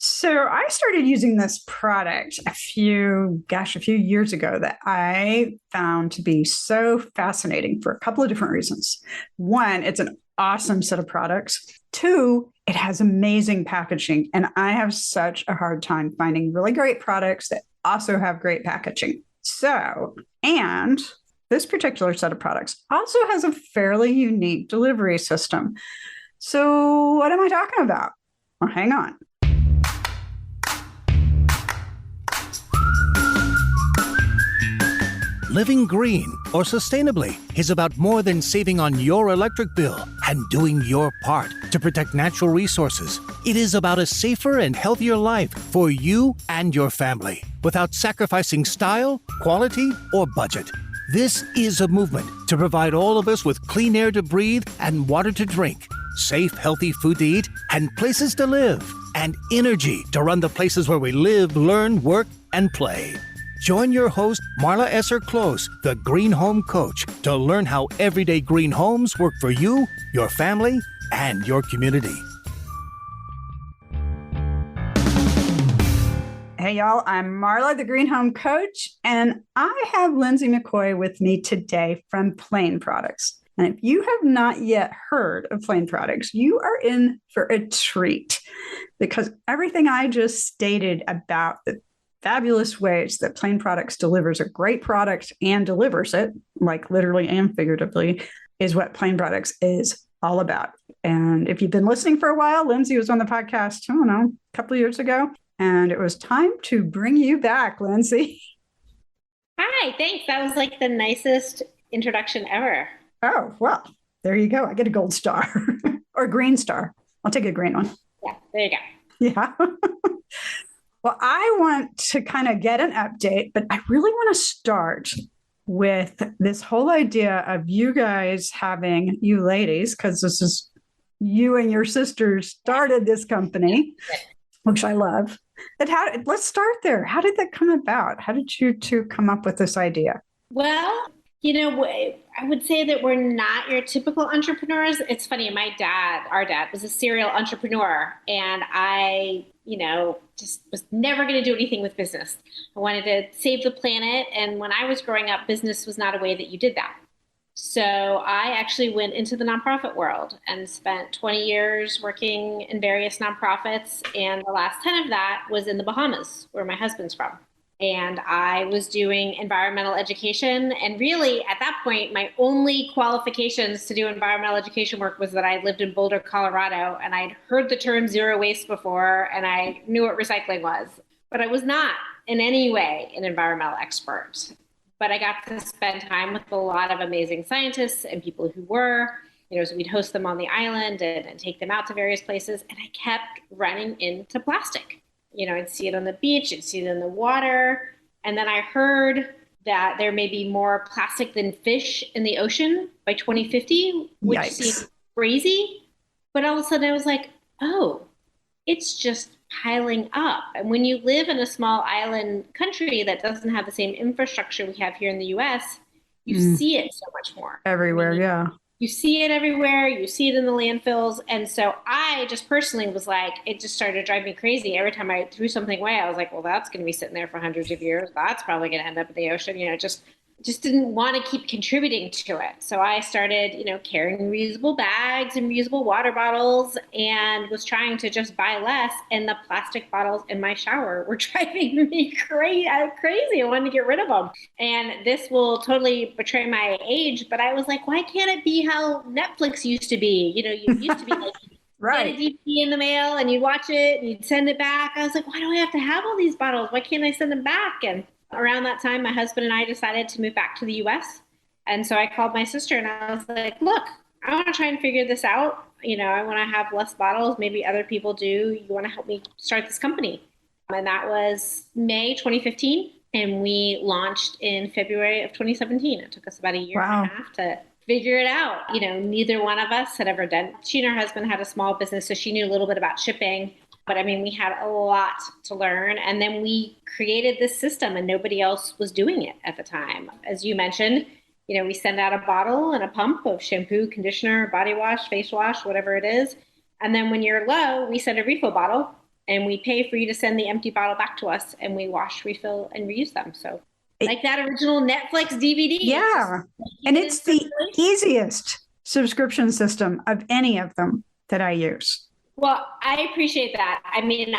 So I started using this product a few years ago that I found to be so fascinating for a couple of different reasons. One, it's an awesome set of products. Two, it has amazing packaging. And I have such a hard time finding really great products that also have great packaging. And this particular set of products also has a fairly unique delivery system. So, what am I talking about? Well, hang on. Living green or sustainably is about more than saving on your electric bill and doing your part to protect natural resources. It is about a safer and healthier life for you and your family without sacrificing style, quality, or budget. This is a movement to provide all of us with clean air to breathe and water to drink, safe, healthy food to eat, and places to live, and energy to run the places where we live, learn, work, and play. Join your host, Marla Esser-Close, the Green Home Coach, to learn how everyday green homes work for you, your family, and your community. Hey, y'all, I'm Marla, the Green Home Coach, and I have Lindsey McCoy with me today from Plaine Products. And if you have not yet heard of Plaine Products, you are in for a treat because everything I just stated about the fabulous ways that Plaine Products delivers a great product and delivers it, like literally and figuratively, is what Plaine Products is all about. And if you've been listening for a while, Lindsey was on the podcast, I don't know, a couple of years ago, and it was time to bring you back, Lindsey. Hi, thanks. That was like the nicest introduction ever. Oh, well, there you go. I get a gold star or a green star. I'll take a green one. Yeah, there you go. Yeah. Well, I want to kind of get an update, but I really want to start with this whole idea of you guys having, you ladies, because this is you and your sisters started this company, which I love. But let's start there. How did that come about? How did you two come up with this idea? Well, I would say that we're not your typical entrepreneurs. It's funny. Our dad was a serial entrepreneur, and I, just was never going to do anything with business. I wanted to save the planet. And when I was growing up, business was not a way that you did that. So I actually went into the nonprofit world and spent 20 years working in various nonprofits. And the last 10 of that was in the Bahamas, where my husband's from. And I was doing environmental education. And really, at that point, my only qualifications to do environmental education work was that I lived in Boulder, Colorado, and I'd heard the term zero waste before, and I knew what recycling was. But I was not in any way an environmental expert. But I got to spend time with a lot of amazing scientists and people who were. So we'd host them on the island and take them out to various places. And I kept running into plastic. I'd see it on the beach, I'd see it in the water. And then I heard that there may be more plastic than fish in the ocean by 2050, which Yikes. seemed crazy. But all of a sudden I was like, oh, it's just piling up. And when you live in a small island country that doesn't have the same infrastructure we have here in the US, you see it so much more. Everywhere, yeah. You see it everywhere. You see it in the landfills. And so I just personally was like, it just started to drive me crazy. Every time I threw something away, I was like, well, that's going to be sitting there for hundreds of years. That's probably going to end up in the ocean. Just didn't want to keep contributing to it. So I started, carrying reusable bags and reusable water bottles and was trying to just buy less. And the plastic bottles in my shower were driving me crazy. I wanted to get rid of them. And this will totally betray my age, but I was like, why can't it be how Netflix used to be? You used to be like, Right. get a DVD in the mail and you'd watch it and you'd send it back. I was like, why do I have to have all these bottles? Why can't I send them back? And around that time, my husband and I decided to move back to the US. And so I called my sister and I was like, look, I want to try and figure this out. I want to have less bottles. Maybe other people do. You want to help me start this company? And that was May 2015. And we launched in February of 2017. It took us about a year and a half to figure it out. Neither one of us had ever done. She and her husband had a small business, so she knew a little bit about shipping. But we had a lot to learn. And then we created this system and nobody else was doing it at the time. As you mentioned, we send out a bottle and a pump of shampoo, conditioner, body wash, face wash, whatever it is. And then when you're low, we send a refill bottle and we pay for you to send the empty bottle back to us, and we wash, refill, and reuse them. So like that original Netflix DVD. Yeah. And it's the easiest subscription system of any of them that I use. Well, I appreciate that. I mean,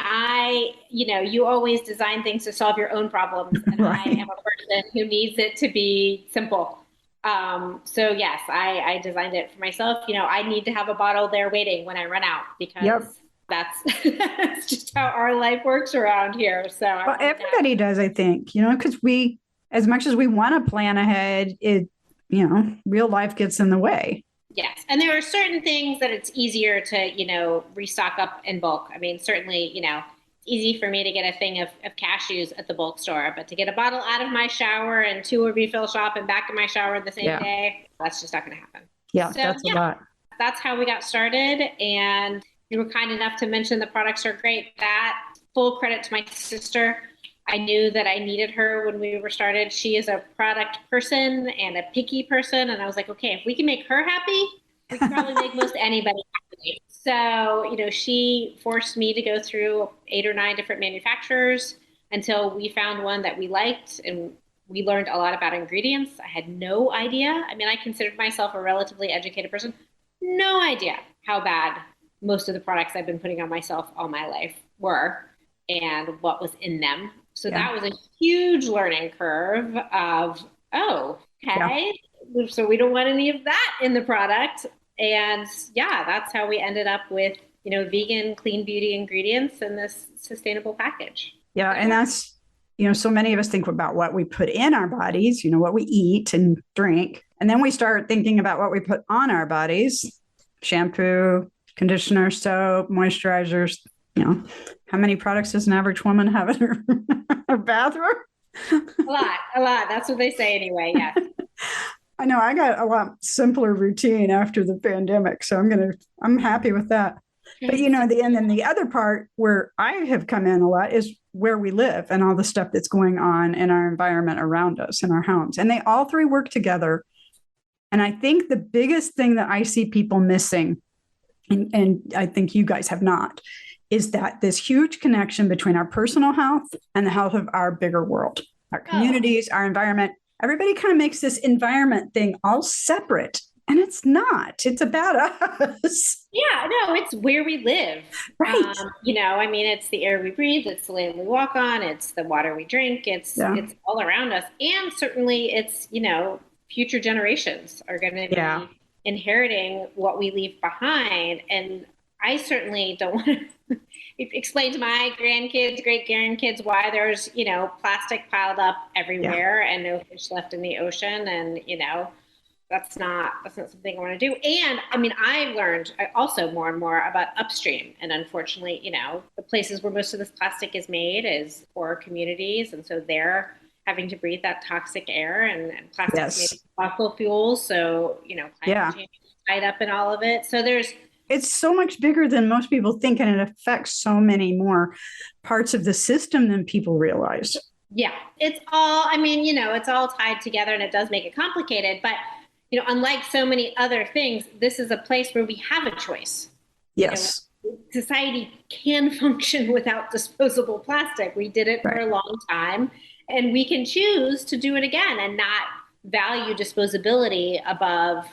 you always design things to solve your own problems, and Right. I am a person who needs it to be simple. So yes, I designed it for myself. I need to have a bottle there waiting when I run out, because that's that's just how our life works around here. So well, everybody does, I think, because as much as we want to plan ahead, real life gets in the way. Yes. And there are certain things that it's easier to, restock up in bulk. I mean, certainly, it's easy for me to get a thing of cashews at the bulk store, but to get a bottle out of my shower and to a refill shop and back to my shower the same day, that's just not going to happen. Yeah, so, that's a lot. That's how we got started. And you were kind enough to mention the products are great. That full credit to my sister. I knew that I needed her when we were started. She is a product person and a picky person. And I was like, okay, if we can make her happy, we can probably make most anybody happy. So, she forced me to go through 8 or 9 different manufacturers until we found one that we liked. And we learned a lot about ingredients. I had no idea. I mean, I considered myself a relatively educated person. No idea how bad most of the products I've been putting on myself all my life were and what was in them. So that was a huge learning curve of, so we don't want any of that in the product. And that's how we ended up with, vegan, clean beauty ingredients in this sustainable package. Yeah. And that's, so many of us think about what we put in our bodies, what we eat and drink. And then we start thinking about what we put on our bodies: shampoo, conditioner, soap, moisturizers. How many products does an average woman have in her bathroom? A lot. That's what they say anyway. Yeah. I know I got a lot simpler routine after the pandemic, so I'm happy with that. But the other part where I have come in a lot is where we live and all the stuff that's going on in our environment around us in our homes. And they all three work together. And I think the biggest thing that I see people missing, and I think you guys have not, is that this huge connection between our personal health and the health of our bigger world, our communities, our environment. Everybody kind of makes this environment thing all separate, and it's not. It's about us. Yeah, no, it's where we live. Right. It's the air we breathe, it's the land we walk on, it's the water we drink, it's all around us. And certainly it's, future generations are going to be inheriting what we leave behind. And I certainly don't want to explain to my grandkids, great grandkids, why there's, plastic piled up everywhere and no fish left in the ocean. And, that's not something I want to do. And I mean, I've learned also more and more about upstream. And unfortunately, the places where most of this plastic is made is poor communities. And so they're having to breathe that toxic air, and plastic is made from fossil fuels. So, climate change is tied up in all of it. So it's so much bigger than most people think, and it affects so many more parts of the system than people realize. Yeah, it's all tied together, and it does make it complicated. But, unlike so many other things, this is a place where we have a choice. Yes. Society can function without disposable plastic. We did it for a long time, and we can choose to do it again and not value disposability above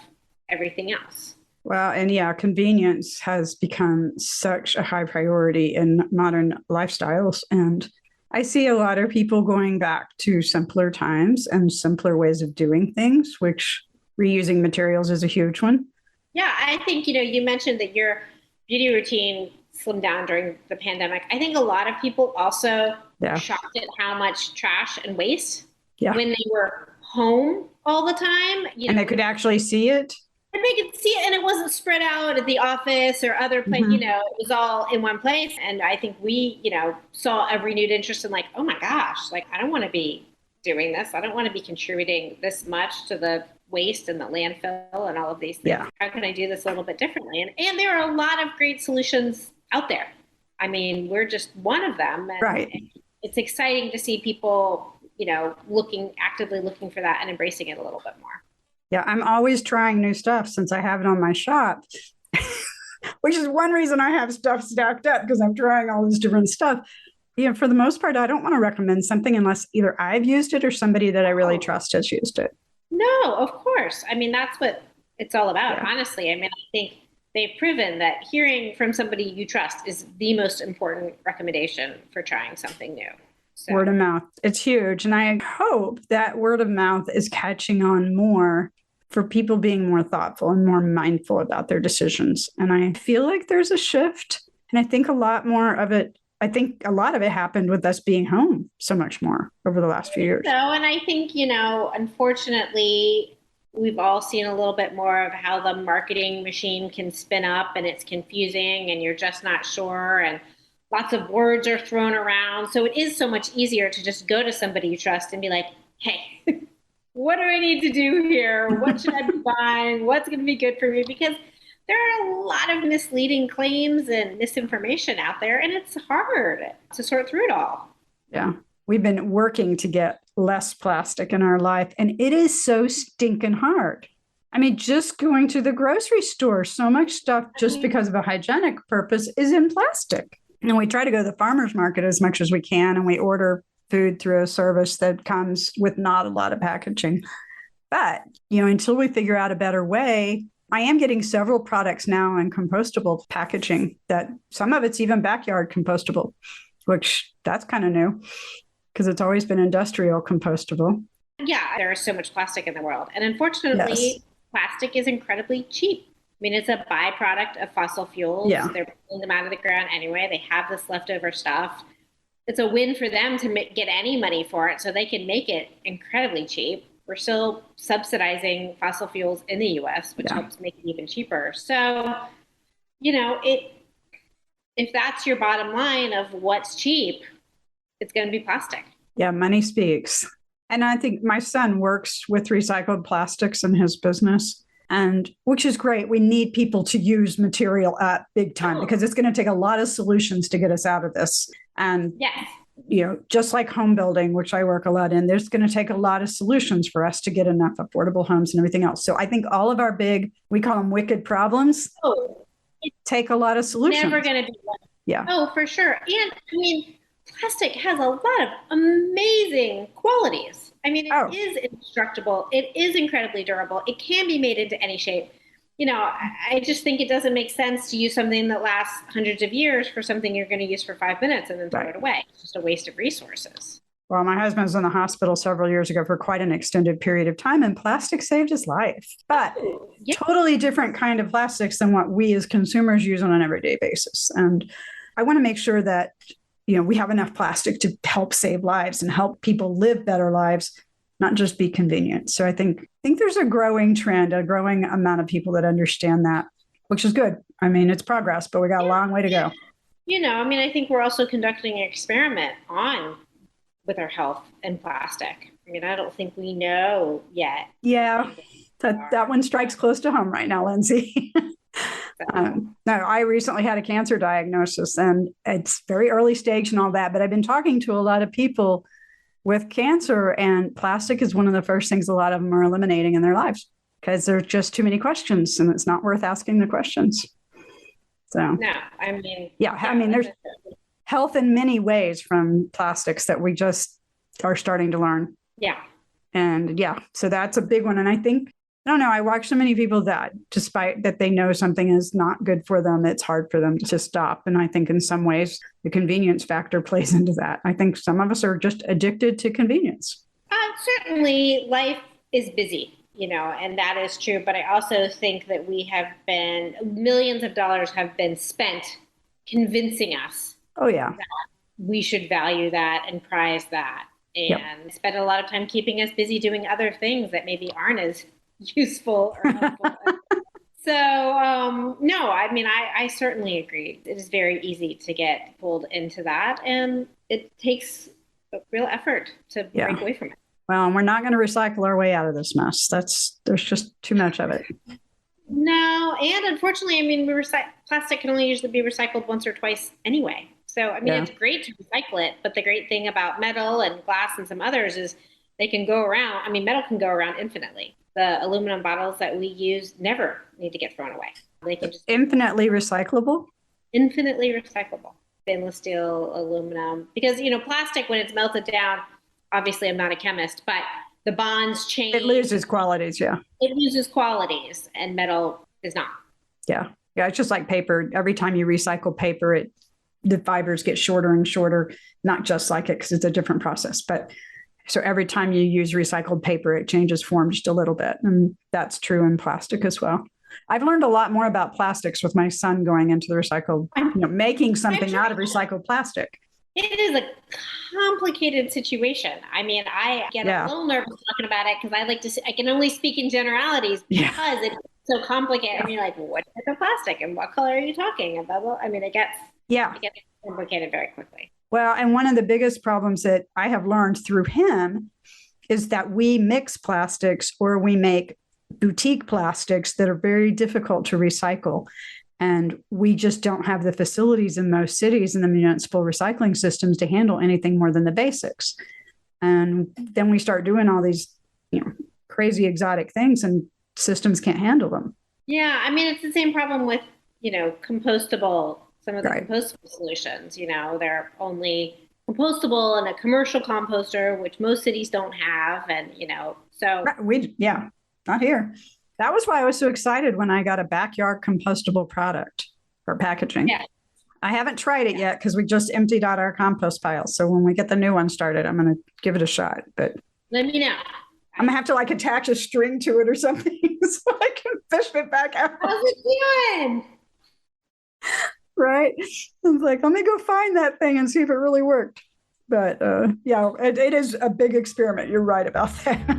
everything else. Well, and convenience has become such a high priority in modern lifestyles. And I see a lot of people going back to simpler times and simpler ways of doing things, which reusing materials is a huge one. Yeah, I think, you mentioned that your beauty routine slimmed down during the pandemic. I think a lot of people also shocked at how much trash and waste when they were home all the time. And they could actually see it. And they could see it, and it wasn't spread out at the office or other places. It was all in one place. And I think we, saw a renewed interest in like, oh my gosh, like I don't want to be doing this. I don't want to be contributing this much to the waste and the landfill and all of these things. Yeah. How can I do this a little bit differently? And there are a lot of great solutions out there. I mean, we're just one of them. And it's exciting to see people, actively looking for that and embracing it a little bit more. Yeah, I'm always trying new stuff since I have it on my shop. which is one reason I have stuff stacked up because I'm trying all this different stuff. For the most part, I don't want to recommend something unless either I've used it or somebody that I really trust has used it. No, of course. I mean, that's what it's all about, Yeah. honestly. I mean, I think they've proven that hearing from somebody you trust is the most important recommendation for trying something new. So, Word of mouth. It's huge. And I hope that word of mouth is catching on more for people being more thoughtful and more mindful about their decisions. And I feel like there's a shift. And I think a lot of it happened with us being home so much more over the last few years. so, and I think, unfortunately, we've all seen a little bit more of how the marketing machine can spin up and it's confusing and you're just not sure. And lots of words are thrown around. So it is so much easier to just go to somebody you trust and be like, hey, what do I need to do here? What should I be buying? What's going to be good for me? Because there are a lot of misleading claims and misinformation out there, and it's hard to sort through it all. Yeah. We've been working to get less plastic in our life, and it is so stinking hard. I mean, just going to the grocery store, so much stuff just because of a hygienic purpose is in plastic. And we try to go to the farmer's market as much as we can, and we order food through a service that comes with not a lot of packaging. But, until we figure out a better way, I am getting several products now in compostable packaging that some of it's even backyard compostable, which that's kind of new because it's always been industrial compostable. Yeah, there is so much plastic in the world. And unfortunately, Yes. plastic is incredibly cheap. I mean, it's a byproduct of fossil fuels. Yeah. They're pulling them out of the ground anyway. They have this leftover stuff. It's a win for them to get any money for it so they can make it incredibly cheap. We're still subsidizing fossil fuels in the US, which helps make it even cheaper. So, if that's your bottom line of what's cheap, it's going to be plastic. Yeah, money speaks. And I think my son works with recycled plastics in his business, and which is great. We need people to use material at big time because it's going to take a lot of solutions to get us out of this. And yes, just like home building, which I work a lot in, there's going to take a lot of solutions for us to get enough affordable homes and everything else. So I think all of our big, we call them wicked problems, take a lot of solutions. Never going to be one. Yeah. Oh, for sure. And I mean, plastic has a lot of amazing qualities. I mean, it is indestructible. It is incredibly durable. It can be made into any shape. I just think it doesn't make sense to use something that lasts hundreds of years for something you're going to use for 5 minutes and then throw it away. It's just a waste of resources. Well, my husband was in the hospital several years ago for quite an extended period of time, and plastic saved his life. But totally different kind of plastics than what we as consumers use on an everyday basis. And I want to make sure that we have enough plastic to help save lives and help people live better lives, not just be convenient. So I think there's a growing trend, a growing amount of people that understand that, which is good. I mean, it's progress, but we got a long way to go. I think we're also conducting an experiment with our health and plastic. I mean, I don't think we know yet. Yeah, that one strikes close to home right now, Lindsey. No, I recently had a cancer diagnosis, and it's very early stage and all that, but I've been talking to a lot of people with cancer, and plastic is one of the first things a lot of them are eliminating in their lives because there's just too many questions and it's not worth asking the questions. So, no, I mean, there's health in many ways from plastics that we just are starting to learn. Yeah. And so that's a big one. And I don't know, I watch so many people that despite that they know something is not good for them, it's hard for them to stop. And I think in some ways, the convenience factor plays into that. I think some of us are just addicted to convenience. Certainly, life is busy, and that is true. But I also think that millions of dollars have been spent convincing us that we should value that and prize that. And spend a lot of time keeping us busy doing other things that maybe aren't as useful or helpful. So, no, I mean, I certainly agree. It is very easy to get pulled into that, and it takes a real effort to break away from it. Well, we're not going to recycle our way out of this mess. There's just too much of it. No, and unfortunately, I mean, plastic can only usually be recycled once or twice anyway. So, I mean, it's great to recycle it, but the great thing about metal and glass and some others is they can go around. I mean, metal can go around infinitely. The aluminum bottles that we use never need to get thrown away. They can just infinitely recyclable. Infinitely recyclable. Stainless steel, aluminum, because, plastic, when it's melted down, obviously I'm not a chemist, but the bonds change. It loses qualities. Yeah. It loses qualities, and metal does not. Yeah. Yeah. It's just like paper. Every time you recycle paper, the fibers get shorter and shorter, not just like it because it's a different process. But so every time you use recycled paper, it changes form just a little bit. And that's true in plastic as well. I've learned a lot more about plastics with my son going into the recycled, making something out of recycled plastic. It is a complicated situation. I mean, I get a little nervous talking about it because I can only speak in generalities because it's so complicated. I mean, like, what type of plastic and what color are you talking about? I mean, it gets complicated very quickly. Well, and one of the biggest problems that I have learned through him is that we mix plastics, or we make boutique plastics that are very difficult to recycle. And we just don't have the facilities in most cities and the municipal recycling systems to handle anything more than the basics. And then we start doing all these, crazy exotic things, and systems can't handle them. Yeah. I mean, it's the same problem with, compostable, some of the compostable solutions, they're only compostable in a commercial composter, which most cities don't have. And, so not here. That was why I was so excited when I got a backyard compostable product for packaging. Yeah. I haven't tried it yet because we just emptied out our compost pile. So when we get the new one started, I'm going to give it a shot. But let me know. I'm going to have to attach a string to it or something so I can fish it back out. How's it doing? Right. I was like, let me go find that thing and see if it really worked. But it is a big experiment. You're right about that.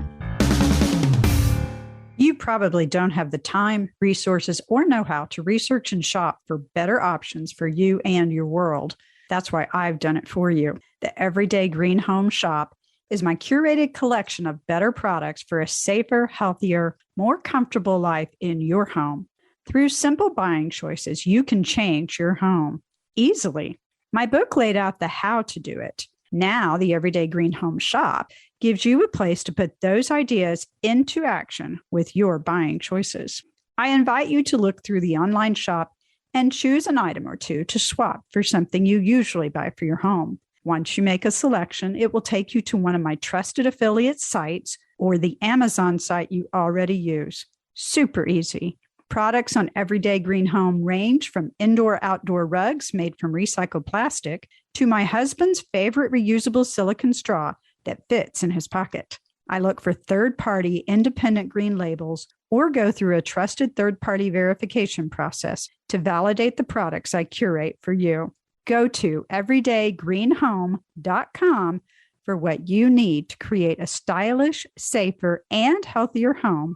You probably don't have the time, resources, or know-how to research and shop for better options for you and your world. That's why I've done it for you. The Everyday Green Home Shop is my curated collection of better products for a safer, healthier, more comfortable life in your home. Through simple buying choices, you can change your home easily. My book laid out the how to do it. Now, the Everyday Green Home Shop gives you a place to put those ideas into action with your buying choices. I invite you to look through the online shop and choose an item or two to swap for something you usually buy for your home. Once you make a selection, it will take you to one of my trusted affiliate sites or the Amazon site you already use. Super easy. Products on Everyday Green Home range from indoor-outdoor rugs made from recycled plastic to my husband's favorite reusable silicone straw that fits in his pocket. I look for third-party independent green labels or go through a trusted third-party verification process to validate the products I curate for you. Go to everydaygreenhome.com for what you need to create a stylish, safer, and healthier home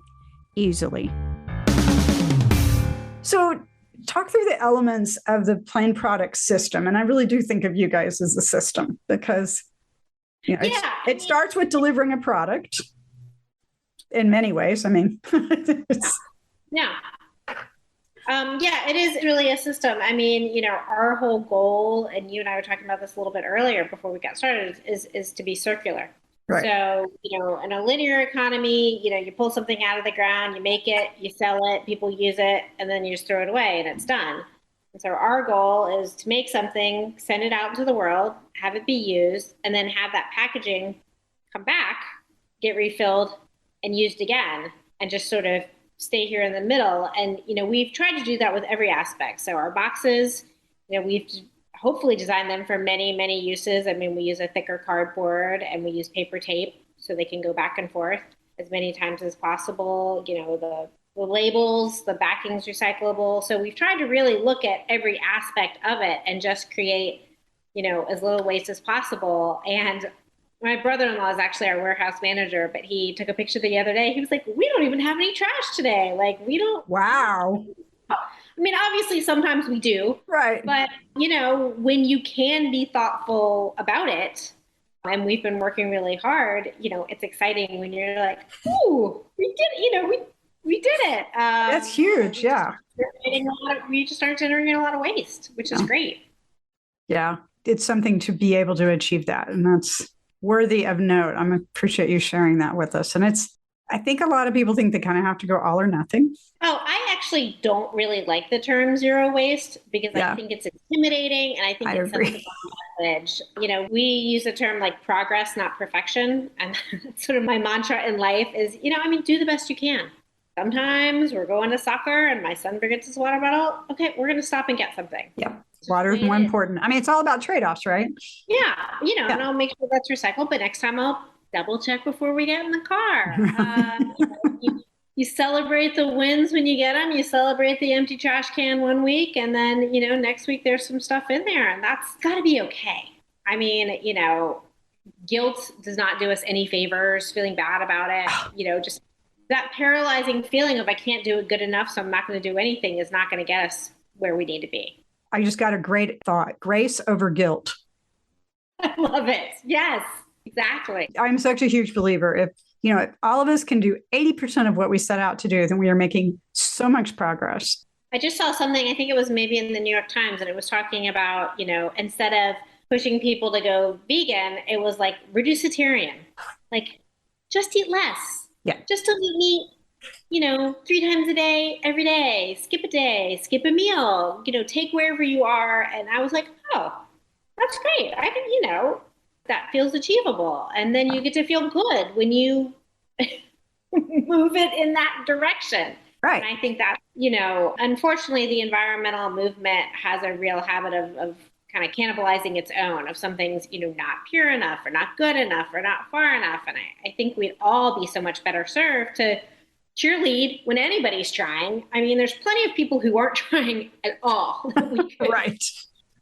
easily. So talk through the elements of the Plaine Products system. And I really do think of you guys as a system because it starts with delivering a product in many ways. I mean, it is really a system. I mean, our whole goal, and you and I were talking about this a little bit earlier before we got started, is to be circular. Right. So, in a linear economy, you pull something out of the ground, you make it, you sell it, people use it, and then you just throw it away and it's done. And so our goal is to make something, send it out into the world, have it be used, and then have that packaging come back, get refilled and used again, and just sort of stay here in the middle. And, we've tried to do that with every aspect. So our boxes, we've hopefully designed them for many, many uses. I mean, we use a thicker cardboard and we use paper tape so they can go back and forth as many times as possible. The labels, the backing's recyclable. So we've tried to really look at every aspect of it and just create, as little waste as possible. And my brother-in-law is actually our warehouse manager, but he took a picture the other day. He was like, we don't even have any trash today. Like, we don't. Wow. I mean, obviously, sometimes we do. Right. But, when you can be thoughtful about it, and we've been working really hard, it's exciting when you're like, ooh, we did, we did it. That's huge. Yeah. We just aren't generating a lot of waste, which is great. Yeah. It's something to be able to achieve that. And that's worthy of note. I appreciate you sharing that with us. And I think a lot of people think they kind of have to go all or nothing. Oh, I actually don't really like the term zero waste because I Yeah, think it's intimidating and I think I it sends the agree. wrong message. We use the term like progress, not perfection. And that's sort of my mantra in life is, do the best you can. Sometimes we're going to soccer and my son forgets his water bottle. Okay, we're going to stop and get something. Yeah. It's just the Water is way more it is. important. I mean, it's all about trade-offs, right? Yeah, and Yeah. I'll make sure that's recycled, but next time I'll double check before we get in the car. You celebrate the wins when you get them. You celebrate the empty trash can one week, and then, next week there's some stuff in there, and that's got to be okay. I mean, guilt does not do us any favors, feeling bad about it. Just that paralyzing feeling of I can't do it good enough, so I'm not going to do anything is not going to get us where we need to be. I just got a great thought. Grace over guilt. I love it. Yes, exactly. I'm such a huge believer. If all of us can do 80% of what we set out to do, then we are making so much progress. I just saw something, I think it was maybe in the New York Times, and it was talking about, instead of pushing people to go vegan, it was like reducitarian. Like, just eat less. Yeah. Just don't eat meat, 3 times a day, every day. Skip a day, skip a meal, take wherever you are. And I was like, oh, that's great. I can, that feels achievable. And then you get to feel good when you move it in that direction. Right. And I think that, unfortunately, the environmental movement has a real habit of kind of cannibalizing its own, of some things, not pure enough or not good enough or not far enough. And I think we'd all be so much better served to cheerlead when anybody's trying. I mean, there's plenty of people who aren't trying at all. Right.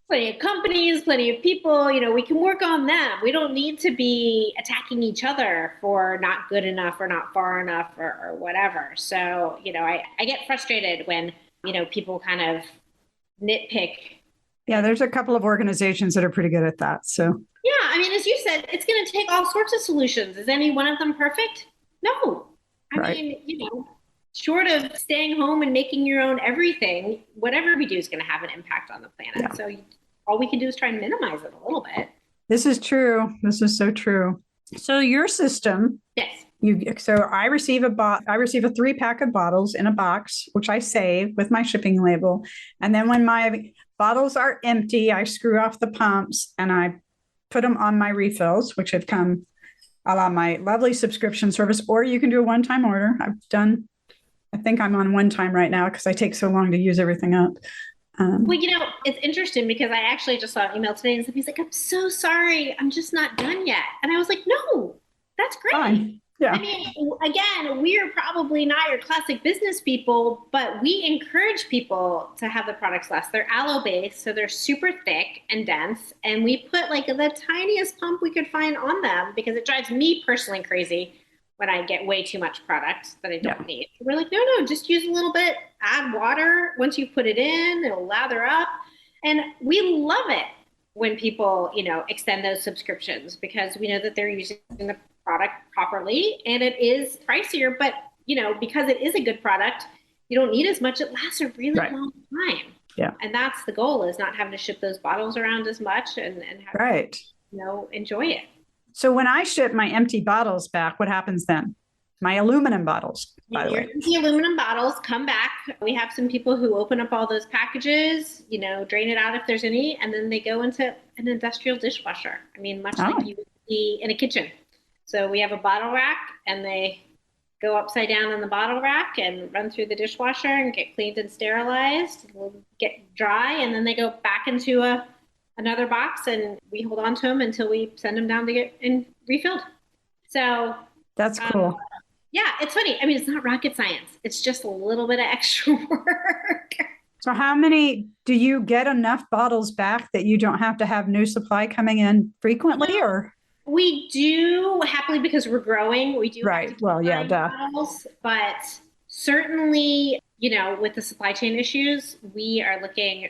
Plenty of companies, plenty of people, we can work on them. We don't need to be attacking each other for not good enough or not far enough or whatever. So, I get frustrated when, people kind of nitpick. Yeah, there's a couple of organizations that are pretty good at that. So, Yeah, I mean, as you said, it's going to take all sorts of solutions. Is any one of them perfect? No. I mean, short of staying home and making your own everything, whatever we do is going to have an impact on the planet. Yeah. So all we can do is try and minimize it a little bit. This is true. This is so true. So your system. Yes. So I receive a 3-pack of bottles in a box, which I save with my shipping label. And then when my bottles are empty, I screw off the pumps and I put them on my refills, which have come on my lovely subscription service, or you can do a one-time order. I think I'm on one time right now because I take so long to use everything up. Well, it's interesting because I actually just saw an email today and somebody's like, I'm so sorry. I'm just not done yet. And I was like, no, that's great. Fine. Yeah. I mean, again, we're probably not your classic business people, but we encourage people to have the products last. They're aloe-based, so they're super thick and dense. And we put like the tiniest pump we could find on them because it drives me personally crazy when I get way too much product that I don't need. We're like, no, just use a little bit, add water. Once you put it in, it'll lather up. And we love it when people, extend those subscriptions because we know that they're using the product properly and it is pricier, but, because it is a good product, you don't need as much. It lasts a really long time. Yeah. And that's the goal, is not having to ship those bottles around as much and have enjoy it. So when I ship my empty bottles back, what happens then? My aluminum bottles, by the way. The aluminum bottles come back. We have some people who open up all those packages, drain it out if there's any, and then they go into an industrial dishwasher. I mean, much like you would see in a kitchen. So we have a bottle rack and they go upside down in the bottle rack and run through the dishwasher and get cleaned and sterilized, get dry, and then they go back into another box and we hold on to them until we send them down to get refilled. So that's cool. Yeah, it's funny. I mean, it's not rocket science. It's just a little bit of extra work. So how many do you get enough bottles back that you don't have to have new supply coming in frequently, or? We do, happily, because we're growing. We do. Right. Well, yeah, duh. Bottles, but certainly, with the supply chain issues, we're looking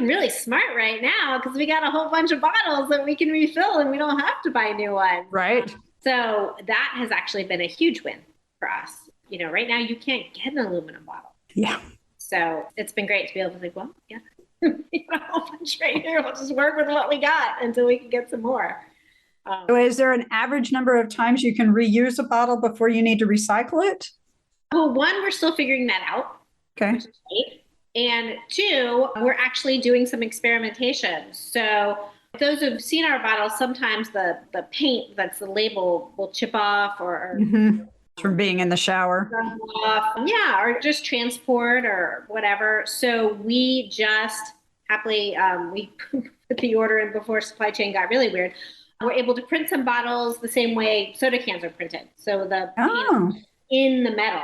really smart right now because we got a whole bunch of bottles that we can refill and we don't have to buy new ones. Right. So that has actually been a huge win for us. Right now you can't get an aluminum bottle. Yeah. So it's been great to be able to think, well, yeah, we got a whole bunch right here. We'll just work with what we got until we can get some more. So is there an average number of times you can reuse a bottle before you need to recycle it? Well, one, we're still figuring that out. Okay. Right? And two, we're actually doing some experimentation. So those who've seen our bottles, sometimes the paint that's the label will chip off or from being in the shower. Yeah, or just transport or whatever. So we just happily, we put the order in before supply chain got really weird. We're able to print some bottles the same way soda cans are printed. So the paint in the metal.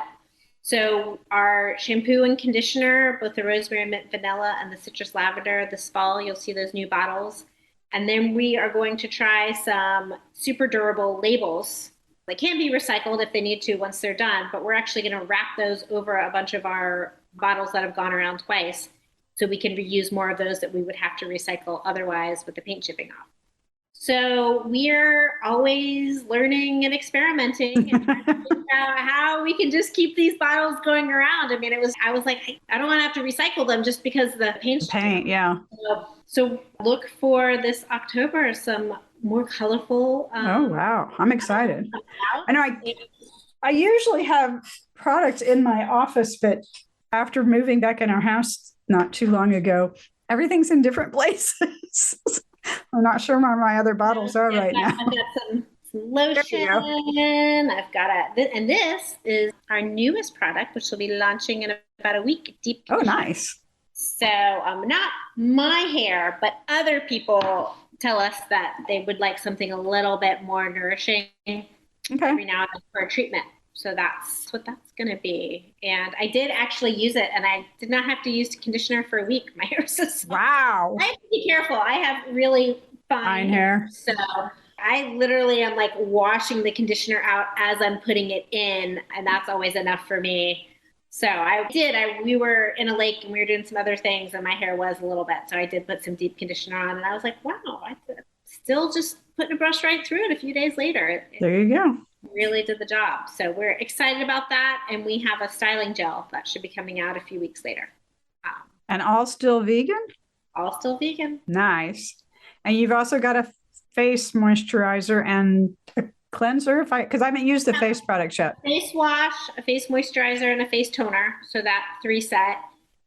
So our shampoo and conditioner, both the rosemary mint vanilla and the citrus lavender, this fall, you'll see those new bottles. And then we are going to try some super durable labels. They can be recycled if they need to once they're done, but we're actually going to wrap those over a bunch of our bottles that have gone around twice so we can reuse more of those that we would have to recycle otherwise with the paint chipping off. So we're always learning and experimenting and trying to figure out how we can just keep these bottles going around. I mean, I was like, I don't want to have to recycle them just because the paint. Yeah. So look for this October some more colorful. Oh, wow. I'm excited. I know I usually have products in my office, but after moving back in our house not too long ago, everything's in different places. I'm not sure where my other bottles are right now. I've got some lotion. I've got and this is our newest product, which will be launching in about a week. Deep conditioner. Oh, nice. So not my hair, but other people tell us that they would like something a little bit more nourishing every now and then for a treatment. So that's what that's going to be. And I did actually use it, and I did not have to use conditioner for a week. My hair was so wow. I have to be careful. I have really fine hair. So I literally am like washing the conditioner out as I'm putting it in, and that's always enough for me. So we were in a lake and we were doing some other things, and my hair was a little bit. So I did put some deep conditioner on, and I was like, wow, I still just putting a brush right through it a few days later. There you go. Really did the job. So we're excited about that. And we have a styling gel that should be coming out a few weeks later. And all still vegan? All still vegan. Nice. And you've also got a face moisturizer and a cleanser, because I haven't used the face products yet. Face wash, a face moisturizer, and a face toner. So that 3 set.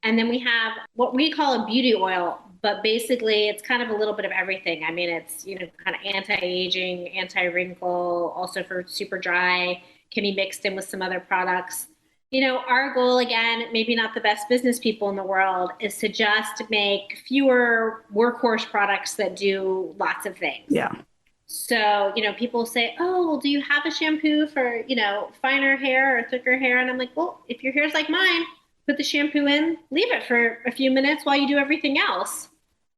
And then we have what we call a beauty oil, but basically it's kind of a little bit of everything. I mean, it's, kind of anti-aging, anti-wrinkle, also for super dry, can be mixed in with some other products. Our goal, again, maybe not the best business people in the world, is to just make fewer workhorse products that do lots of things. Yeah. So, people say, oh, well, do you have a shampoo for, finer hair or thicker hair? And I'm like, well, if your hair's like mine, put the shampoo in, leave it for a few minutes while you do everything else.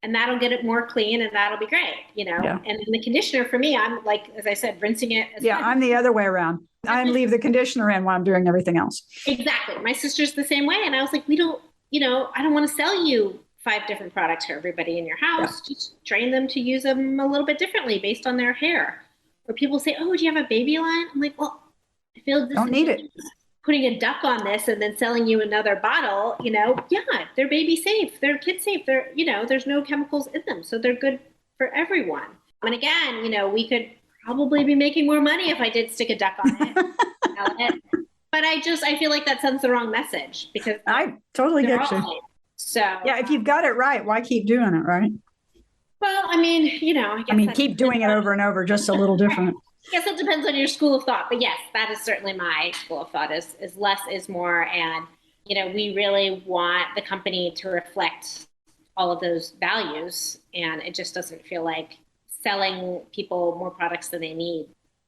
And that'll get it more clean, and that'll be great, Yeah. And the conditioner for me, I'm like, as I said, rinsing it. I'm the other way around. I leave the conditioner in while I'm doing everything else. Exactly. My sister's the same way. And I was like, I don't want to sell you 5 different products for everybody in your house. Yeah. Just train them to use them a little bit differently based on their hair. Or people say, oh, do you have a baby line? I'm like, well, I feel this. Don't need it. Putting a duck on this and then selling you another bottle, they're baby safe, they're kid safe, they're, there's no chemicals in them. So they're good for everyone. And again, we could probably be making more money if I did stick a duck on it. But I feel like that sends the wrong message, because I totally get you. So yeah, if you've got it right, why keep doing it, right? Well, I mean, keep doing it over and over, just a little different. I guess it depends on your school of thought, but yes, that is certainly my school of thought is less is more. And, we really want the company to reflect all of those values, and it just doesn't feel like selling people more products than they need.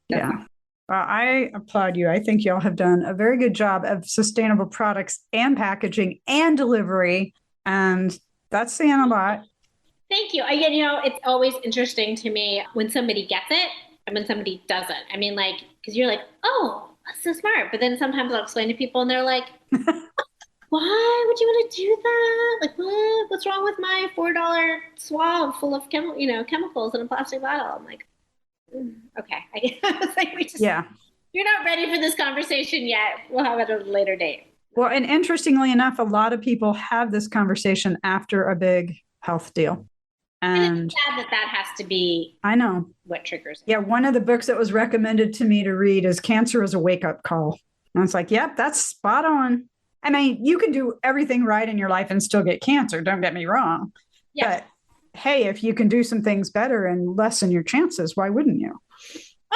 Yeah. Well, I applaud you. I think y'all have done a very good job of sustainable products and packaging and delivery. And that's saying a lot. Thank you. Again, it's always interesting to me when somebody gets it and when somebody doesn't. I mean, because you're like, oh, that's so smart. But then sometimes I'll explain to people and they're like, why would you want to do that? Like, what? What's wrong with my $4 swab full of chemicals in a plastic bottle? I'm like, okay. It's like you're not ready for this conversation yet. We'll have it at a later date. Well, and interestingly enough, a lot of people have this conversation after a big health deal. And it's sad that that has to be I know what triggers it. Yeah, one of the books that was recommended to me to read is Cancer is a Wake-Up Call. And it's like, yep, that's spot on. I mean, you can do everything right in your life and still get cancer, don't get me wrong. Yeah. But hey, if you can do some things better and lessen your chances, why wouldn't you?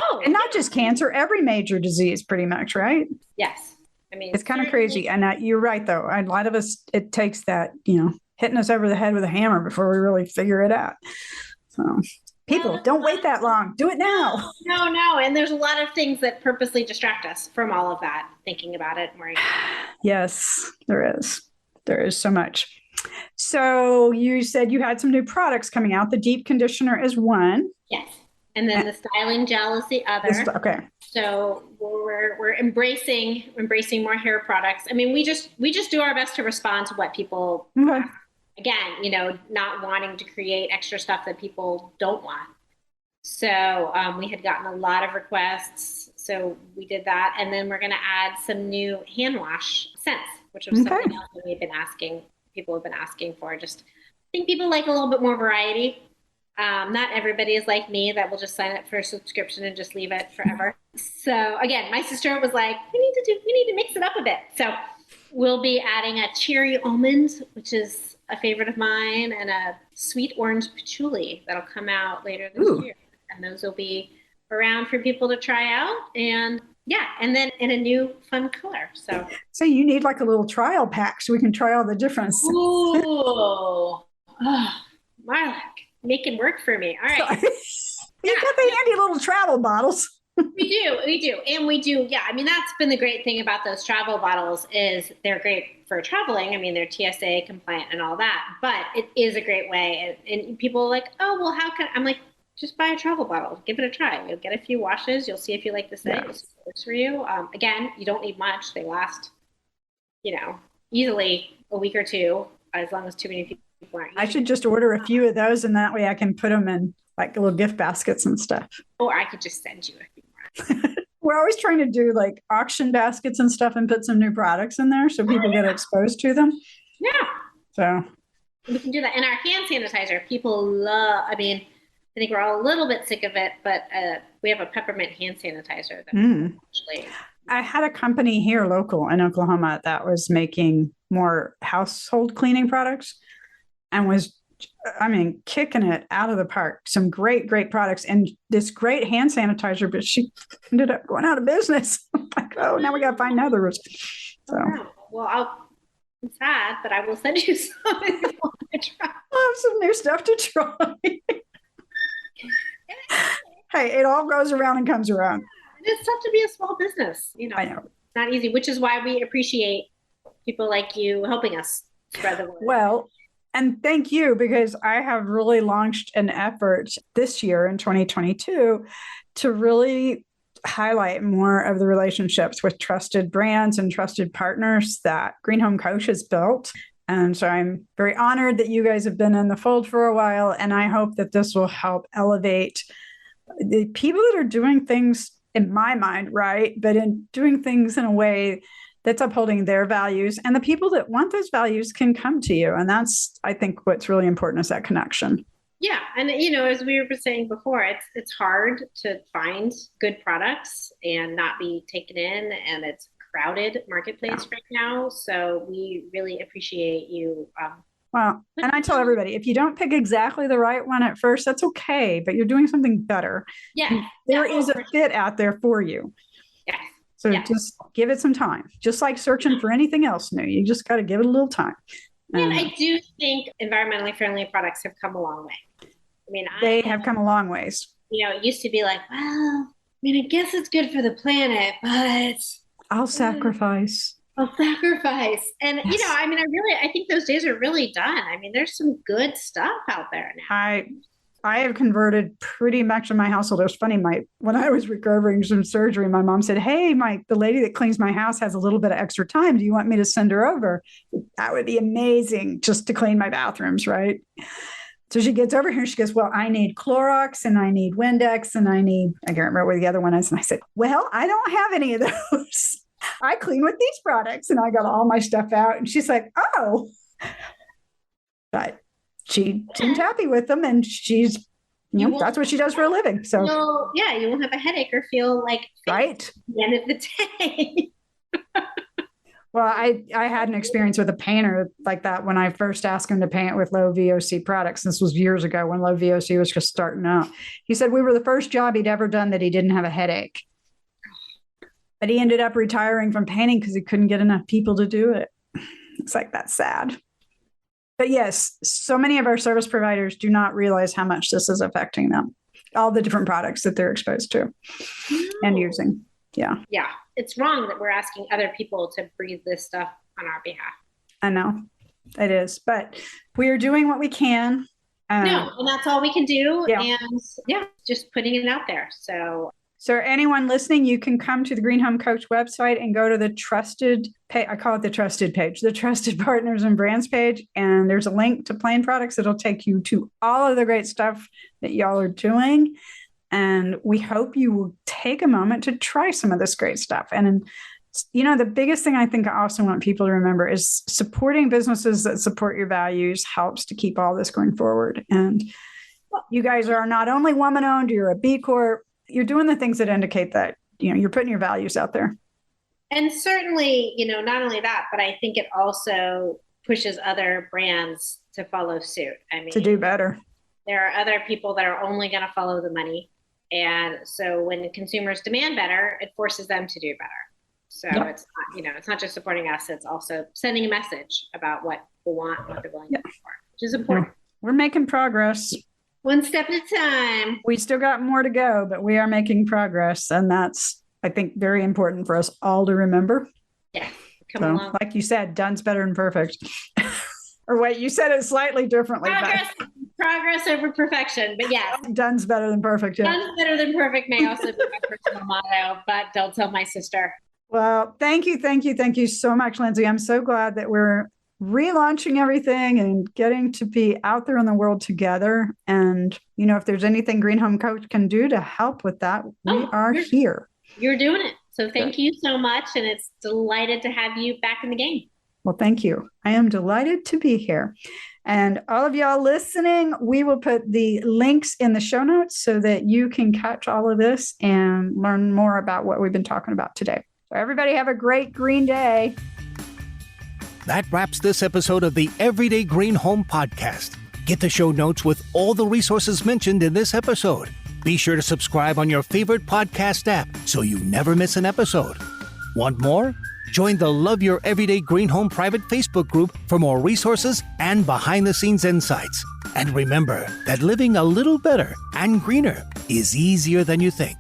Oh, and not just cancer, every major disease pretty much, right? Yes. I mean, it's kind of crazy. And you're right, though. A lot of us, it takes that, hitting us over the head with a hammer before we really figure it out. So people, don't wait that long. Do it now. No. And there's a lot of things that purposely distract us from all of that, thinking about it. Yes, there is. There is so much. So you said you had some new products coming out. The deep conditioner is one. Yes. And then the styling gel is the other. Okay. So we're embracing more hair products. I mean, we just do our best to respond to what people okay. Again, not wanting to create extra stuff that people don't want. So we had gotten a lot of requests. So we did that. And then we're going to add some new hand wash scents, which was something else that people have been asking for. Just, I think people like a little bit more variety. Not everybody is like me that will just sign up for a subscription and just leave it forever. So again, my sister was like, we need to mix it up a bit. So we'll be adding a cherry almond, which is a favorite of mine, and a sweet orange patchouli that'll come out later this year. And those will be around for people to try out. And and then in a new fun color. So you need like a little trial pack so we can try all the different. Oh, Marla, making work for me. All right. You got the handy little travel bottles. We do. And we do. Yeah. I mean, that's been the great thing about those travel bottles is they're great for traveling. I mean, they're TSA compliant and all that, but it is a great way. And people are like, oh, well, how can I'm like, just buy a travel bottle, give it a try. You'll get a few washes. You'll see if you like the scent. You'll see if it works for you. Again, you don't need much. They last, easily a week or two, as long as too many people aren't. I should just order a few of those, and that way I can put them in like little gift baskets and stuff. Or I could just send you a few more. We're always trying to do like auction baskets and stuff and put some new products in there so people get exposed to them. Yeah. So we can do that. And our hand sanitizer, people love, I mean, I think we're all a little bit sick of it, but we have a peppermint hand sanitizer. I had a company here local in Oklahoma that was making more household cleaning products and was, kicking it out of the park. Some great, great products and this great hand sanitizer, but she ended up going out of business. Like, oh, now we got to find others. So, well, I'm sad, but I will send you some if you want to try. I'll have some new stuff to try. Hey, it all goes around and comes around. It's tough to be a small business, I know. It's not easy, which is why we appreciate people like you helping us spread the word. Well, and thank you, because I have really launched an effort this year in 2022 to really highlight more of the relationships with trusted brands and trusted partners that Green Home Coach has built. And so I'm very honored that you guys have been in the fold for a while. And I hope that this will help elevate the people that are doing things, in my mind, right, but in doing things in a way that's upholding their values. And the people that want those values can come to you. And that's, I think, what's really important is that connection. Yeah. And, as we were saying before, it's hard to find good products and not be taken in. And it's crowded marketplace right now. So we really appreciate you. Well, and I tell everybody, if you don't pick exactly the right one at first, that's okay, but you're doing something better. Yeah. There is a fit out there for you. Yeah. So just give it some time. Just like searching for anything else new. You just got to give it a little time. And I do think environmentally friendly products have come a long way. They have come a long ways. It used to be like, well, I guess it's good for the planet, but I'll sacrifice. And, yes. I think those days are really done. There's some good stuff out there now. I have converted pretty much in my household. It was funny. When I was recovering from surgery, my mom said, hey, the lady that cleans my house has a little bit of extra time. Do you want me to send her over? That would be amazing, just to clean my bathrooms, right? So she gets over here. She goes, well, I need Clorox and I need Windex and I can't remember what the other one is. And I said, well, I don't have any of those. I clean with these products. And I got all my stuff out. And she's like, oh. But she seemed happy with them, and she's, that's what she does for a living. So you won't have a headache or feel like right at the end of the day. Well, I had an experience with a painter like that when I first asked him to paint with low VOC products. This was years ago when low VOC was just starting out. He said we were the first job he'd ever done that he didn't have a headache. But he ended up retiring from painting because he couldn't get enough people to do it. It's like, that's sad. But yes, so many of our service providers do not realize how much this is affecting them. All the different products that they're exposed to and using. Yeah. Yeah. It's wrong that we're asking other people to breathe this stuff on our behalf. I know it is, but we are doing what we can. And that's all we can do. Yeah. And just putting it out there. So anyone listening, you can come to the Green Home Coach website and go to the trusted page. I call it the trusted page, the trusted partners and brands page. And there's a link to Plaine Products. It'll take you to all of the great stuff that y'all are doing. And we hope you will take a moment to try some of this great stuff. And, the biggest thing I think I also want people to remember is supporting businesses that support your values helps to keep all this going forward. And you guys are not only woman-owned, you're a B Corp. You're doing the things that indicate that, you're putting your values out there. And certainly, not only that, but I think it also pushes other brands to follow suit. I mean, to do better. There are other people that are only going to follow the money. And so when consumers demand better, it forces them to do better. So it's not, it's not just supporting us, it's also sending a message about what people want, what they're willing to pay for, which is important. We're making progress. One step at a time. We still got more to go, but we are making progress. And that's, I think, very important for us all to remember. Yeah. Come along. Like you said, done's better than perfect. Or wait, you said it slightly differently. Progress over perfection. But yes. Done's better than perfect. Yeah. Done's better than perfect may also be my personal motto, but don't tell my sister. Well, thank you so much, Lindsey. I'm so glad that we're relaunching everything and getting to be out there in the world together. And, if there's anything Green Home Coach can do to help with that, we are here. You're doing it. So thank you so much. And it's delighted to have you back in the game. Well, thank you. I am delighted to be here. And all of y'all listening, we will put the links in the show notes so that you can catch all of this and learn more about what we've been talking about today. So everybody have a great green day. That wraps this episode of the Everyday Green Home Podcast. Get the show notes with all the resources mentioned in this episode. Be sure to subscribe on your favorite podcast app so you never miss an episode. Want more? Join the Love Your Everyday Green Home private Facebook group for more resources and behind-the-scenes insights. And remember that living a little better and greener is easier than you think.